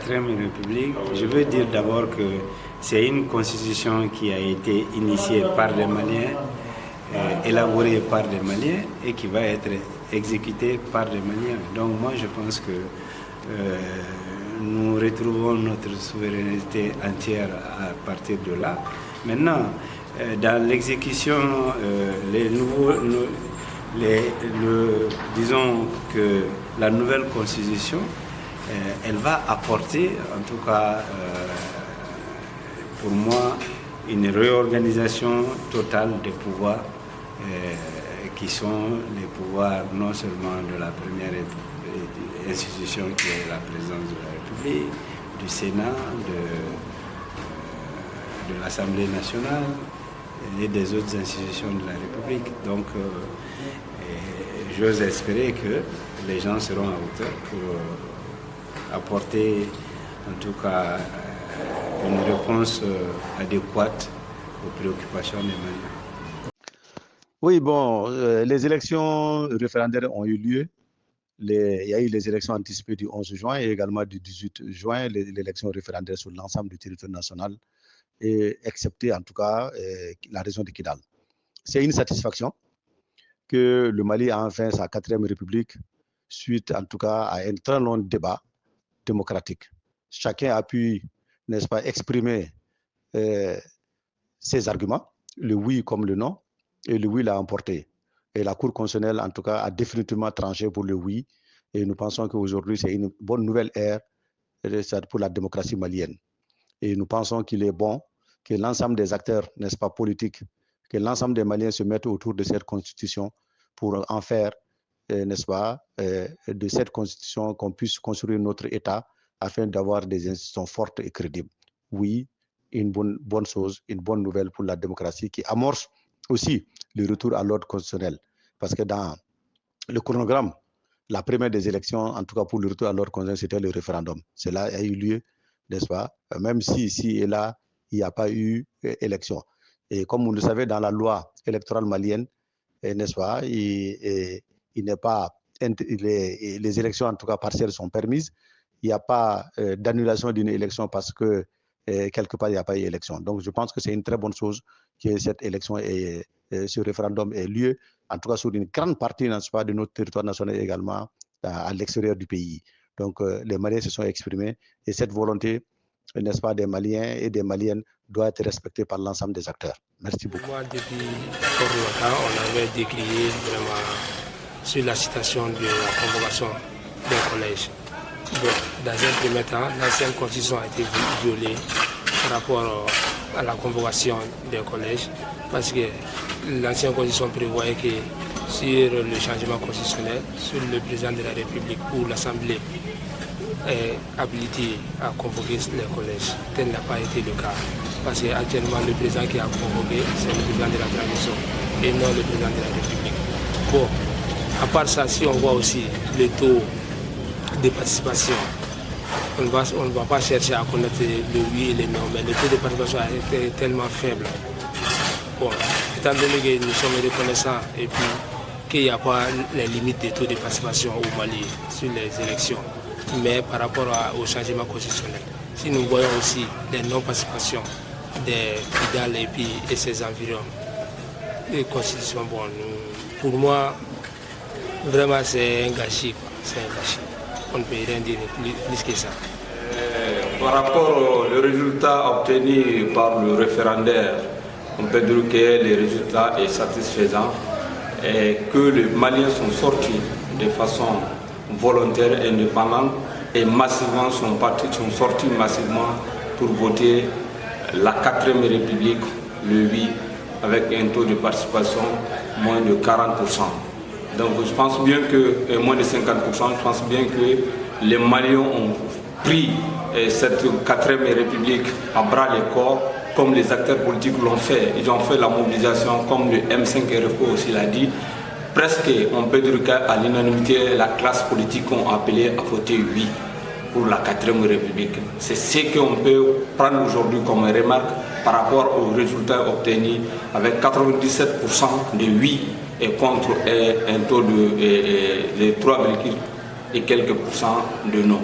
quatrième République, je veux dire d'abord que c'est une constitution qui a été initiée par des Maliens, élaborée par des Maliens et qui va être exécutée par des Maliens. Donc moi je pense que nous retrouvons notre souveraineté entière à partir de là. Maintenant, dans l'exécution, disons que la nouvelle constitution, elle va apporter, en tout cas pour moi, une réorganisation totale des pouvoirs qui sont les pouvoirs non seulement de la première institution qui est la présidence de la République, du Sénat, de l'Assemblée nationale et des autres institutions de la République. Donc, j'ose espérer que les gens seront à hauteur pour apporter, en tout cas, une réponse adéquate aux préoccupations des Maliens. Oui, bon, les élections référendaires ont eu lieu. Il y a eu les élections anticipées du 11 juin et également du 18 juin, l'élection référendaire sur l'ensemble du territoire national, et excepté en tout cas la région de Kidal. C'est une satisfaction que le Mali a enfin sa quatrième république suite en tout cas à un très long débat démocratique. Chacun a pu, n'est-ce pas, exprimer ses arguments, le oui comme le non, et le oui l'a emporté. Et la Cour constitutionnelle, en tout cas, a définitivement tranché pour le oui. Et nous pensons qu'aujourd'hui, c'est une bonne nouvelle ère pour la démocratie malienne. Et nous pensons qu'il est bon que l'ensemble des acteurs, n'est-ce pas, politiques, que l'ensemble des Maliens se mettent autour de cette constitution pour en faire, n'est-ce pas, de cette constitution qu'on puisse construire notre État afin d'avoir des institutions fortes et crédibles. Oui, une bonne chose, une bonne nouvelle pour la démocratie qui amorce aussi le retour à l'ordre constitutionnel. Parce que dans le chronogramme, la première des élections, en tout cas pour le retour à l'ordre constitutionnel, c'était le référendum. Cela a eu lieu, n'est-ce pas? Même si ici et là, il n'y a pas eu élection. Et comme vous le savez, dans la loi électorale malienne, n'est-ce pas, il n'est pas, les élections, en tout cas partielles, sont permises. Il n'y a pas d'annulation d'une élection parce que quelque part, il n'y a pas eu élection. Donc, je pense que c'est une très bonne chose que cette élection et ce référendum ait lieu, en tout cas sur une grande partie, n'est-ce pas, de notre territoire national également à l'extérieur du pays. Donc, les Maliens se sont exprimés et cette volonté, n'est-ce pas, des Maliens et des Maliennes doit être respectée par l'ensemble des acteurs. Merci beaucoup. Moi, depuis fort longtemps, on avait décrié vraiment sur la citation de la convocation d'un collège. Bon, dans un premier temps, l'ancienne constitution a été violée par rapport à la convocation d'un collège parce que l'ancienne constitution prévoyait que sur le changement constitutionnel, sur le président de la République ou l'Assemblée est habilité à convoquer les collèges. Tel n'a pas été le cas. Parce qu'actuellement, le président qui a convoqué, c'est le président de la transition et non le président de la République. Bon, à part ça, si on voit aussi le taux de participation, on ne va pas chercher à connaître le oui et le non, mais le taux de participation a été tellement faible. Bon, étant donné que nous sommes reconnaissants et puis qu'il n'y a pas les limites des taux de participation au Mali sur les élections, mais par rapport au changement constitutionnel, si nous voyons aussi les non-participations des Kidal et ses environs, les constitutions, bon, pour moi, vraiment c'est un gâchis. C'est un gâchis. On ne peut rien dire plus que ça. Par rapport au résultat obtenu par le référendaire, on peut dire que le résultat est satisfaisant et que les Maliens sont sortis de façon volontaire et indépendante et massivement sont sortis massivement pour voter la 4e République le 8 avec un taux de participation moins de 40%. Donc je pense bien que, moins de 50%, je pense bien que les Maliens ont pris cette 4e République à bras le corps, comme les acteurs politiques l'ont fait. Ils ont fait la mobilisation, comme le M5 RFO aussi l'a dit. Presque, on peut dire qu'à l'unanimité, la classe politique a appelé à voter oui pour la 4e République. C'est ce qu'on peut prendre aujourd'hui comme remarque par rapport aux résultats obtenus avec 97% de oui et contre un taux de 3, et quelques pourcents de non.